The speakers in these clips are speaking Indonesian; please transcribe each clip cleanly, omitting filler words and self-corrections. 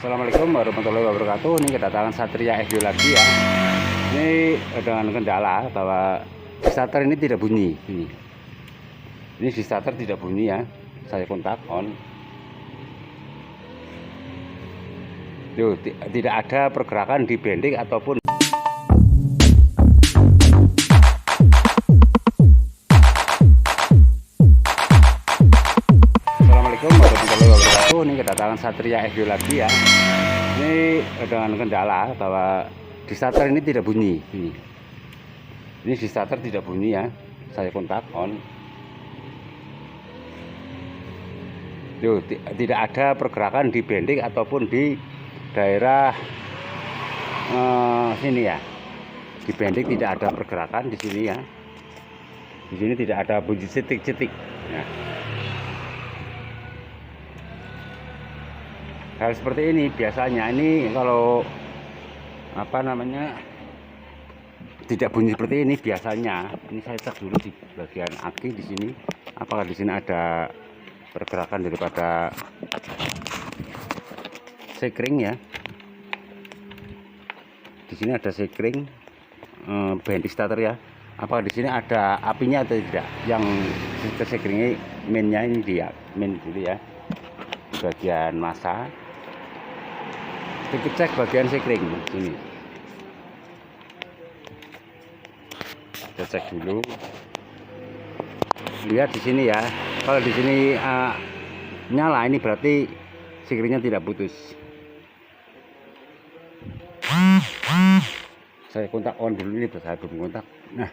Assalamualaikum warahmatullahi wabarakatuh. Ini kedatangan Satria FB lagi ya. Ini dengan kendala bahwa di starter ini tidak bunyi. Ini di starter tidak bunyi ya. Saya kontak on. Tuh, tidak ada pergerakan di bending ataupun ini kedatangan Satria FB lagi ya. Ini dengan kendala bahwa di starter ini tidak bunyi. Ini di starter tidak bunyi ya. Saya kontak on. Tuh, tidak ada pergerakan di bending ataupun di daerah sini ya. Di bending tidak ada pergerakan di sini ya. Di sini tidak ada bunyi cetik-cetik. Nah, hal seperti ini biasanya ini kalau tidak bunyi seperti ini biasanya. Ini saya cek dulu di bagian aki di sini, apakah di sini ada pergerakan daripada sekring ya. Di sini ada sekring bending starter ya. Apakah di sini ada apinya atau tidak? Yang sekringnya mainnya ini dia main dulu ya. Bagian massa. Kita cek bagian sekring ini. Kita cek dulu. Lihat di sini ya. Kalau di sini nyala, ini berarti sekringnya tidak putus. Saya kontak on dulu, ini saya belum kontak. Nah,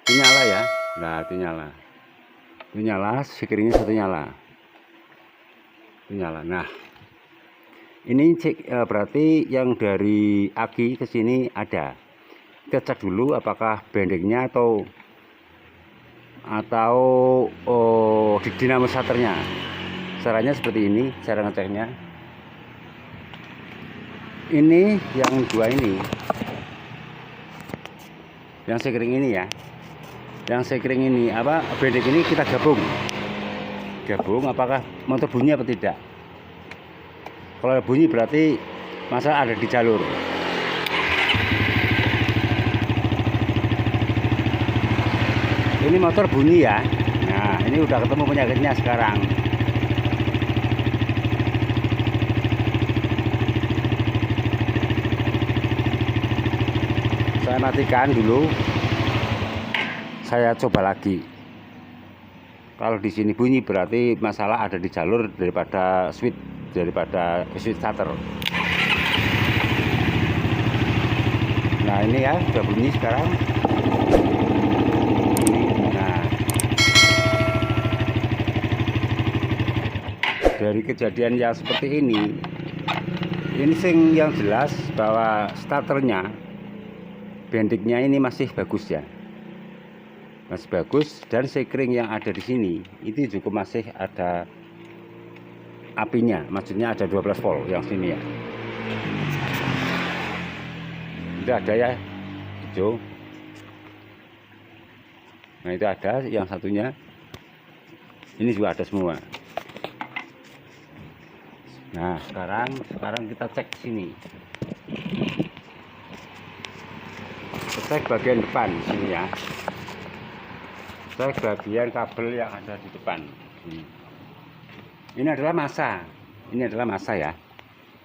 ini nyala ya. Nah, itu nyala. Itu nyala, sekringnya satu nyala. Nyala. Nah, ini berarti yang dari aki ke sini ada. Kita cek dulu apakah bendingnya atau di dinamo starternya. Caranya seperti ini, cara ngeceknya. Ini yang dua ini, yang sekring ini ya. Yang sekring ini bending ini kita gabung apakah motor bunyi apa tidak. Kalau bunyi berarti masalah ada di jalur. Ini motor bunyi ya. Nah, ini udah ketemu penyakitnya sekarang. Saya matikan dulu. Saya coba lagi. Kalau di sini bunyi berarti masalah ada di jalur daripada switch starter. Nah, ini ya sudah bunyi sekarang. Nah, dari kejadian yang seperti ini yang jelas bahwa starternya bendingnya ini masih bagus ya. Masih bagus, dan sekring yang ada di sini itu juga masih ada apinya, maksudnya ada 12 volt yang sini ya. Itu ada ya, hijau. Nah, itu ada yang satunya. Ini juga ada semua. Nah, sekarang kita cek sini. Kita cek bagian depan sini ya. Cek bagian kabel yang ada di depan. Ini adalah massa. Ini adalah massa ya.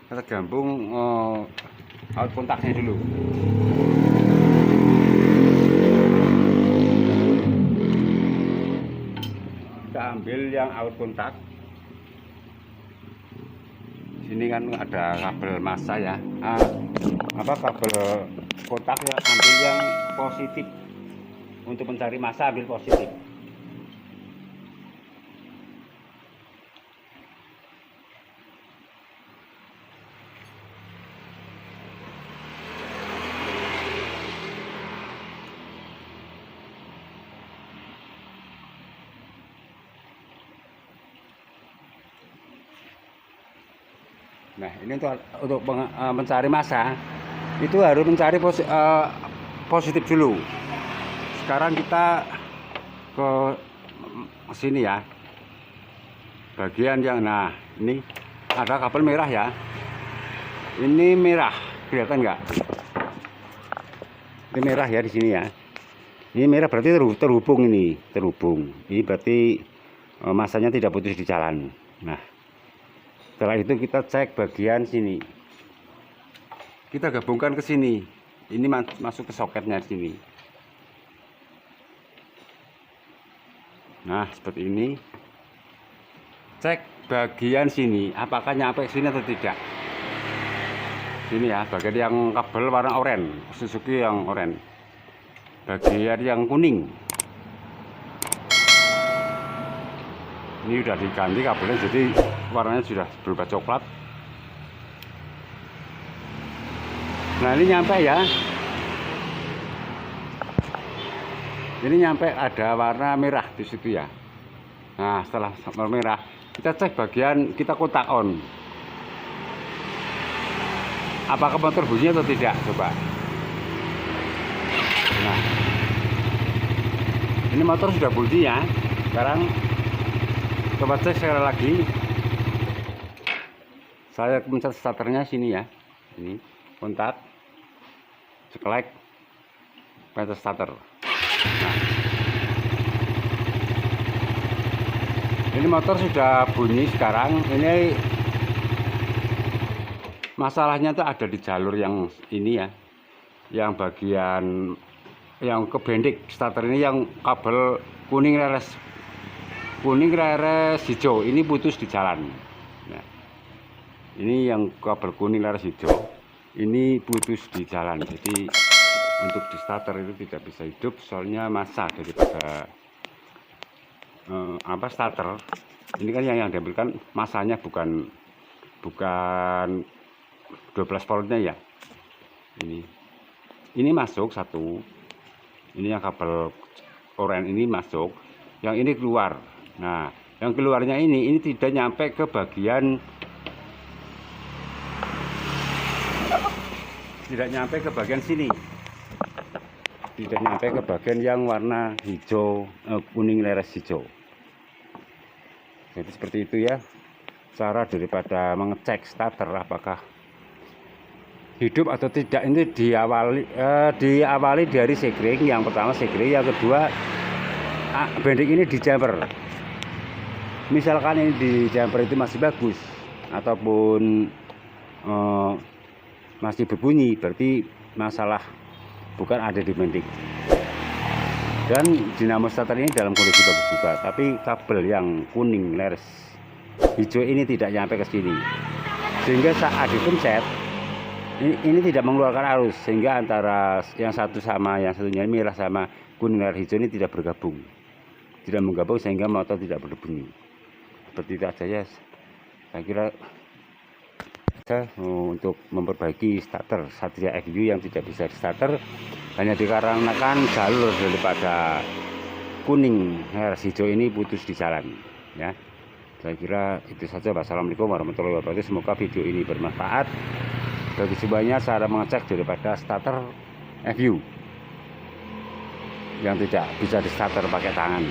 Kita gabung out kontaknya dulu. Kita ambil yang out kontak. Sini kan ada kabel massa ya. Kabel kontak ya, ambil yang positif. Untuk mencari massa ambil positif. Nah, ini untuk mencari massa itu harus mencari positif dulu. Sekarang kita ke sini ya. bagian yang, nah ini ada kabel merah ya, ini merah, kelihatan nggak? Ini merah ya di sini ya, ini merah berarti terhubung, ini berarti masanya tidak putus di jalan. Nah setelah itu kita cek bagian sini, kita gabungkan ke sini, ini masuk ke soketnya di sini. Nah seperti ini, cek bagian sini apakah nyampe sini atau tidak. Ini ya bagian yang kabel warna oranye, Suzuki yang oranye, bagian yang kuning ini udah diganti kabelnya, jadi warnanya sudah berubah coklat. Nah ini nyampe ya, ini nyampe ada warna merah di situ ya. Nah setelah warna merah kita cek bagian, kita kotak on, apakah motor bunyi atau tidak, coba. Nah ini motor sudah bunyi ya. Sekarang coba cek sekali lagi, saya mencet starternya sini ya, ini kontak, sekelek, pencet starter. Nah, ini motor sudah bunyi sekarang. Ini masalahnya tuh ada di jalur yang ini ya, yang bagian yang kebendik starter ini, yang kabel kuning reres hijau ini putus di jalan. Nah, ini yang kabel kuning reres hijau ini putus di jalan, jadi untuk di starter itu tidak bisa hidup, soalnya massa daripada starter ini kan yang diambilkan masanya bukan 12 voltnya ya. Ini masuk satu, ini yang kabel oranye ini masuk, yang ini keluar. Nah yang keluarnya ini tidak nyampe ke bagian, sini, tidak nyampe ke bagian yang warna hijau, kuning leres hijau. Jadi seperti itu ya cara daripada mengecek starter apakah hidup atau tidak. Ini diawali dari segring, yang pertama segring, yang kedua bending ini di jumper. Misalkan ini di jumper itu masih bagus ataupun masih berbunyi, berarti masalah bukan ada di bending. Dan dinamo starter ini dalam kondisi bagus juga, tapi kabel yang kuning leres hijau ini tidak nyampe ke sini, sehingga saat dipencet ini tidak mengeluarkan arus, sehingga antara yang satu sama yang satunya, merah sama kuning leres hijau ini tidak bergabung, sehingga motor tidak berbunyi. Seperti itu aja ya, saya kira untuk memperbaiki starter Satria FU yang tidak bisa di starter hanya dikarenakan jalur daripada kuning leres hijau ini putus di jalan ya. Saya kira itu saja. Wassalamualaikum warahmatullahi wabarakatuh. Semoga video ini bermanfaat bagi semuanya cara mengecek daripada starter FU yang tidak bisa di starter pakai tangan.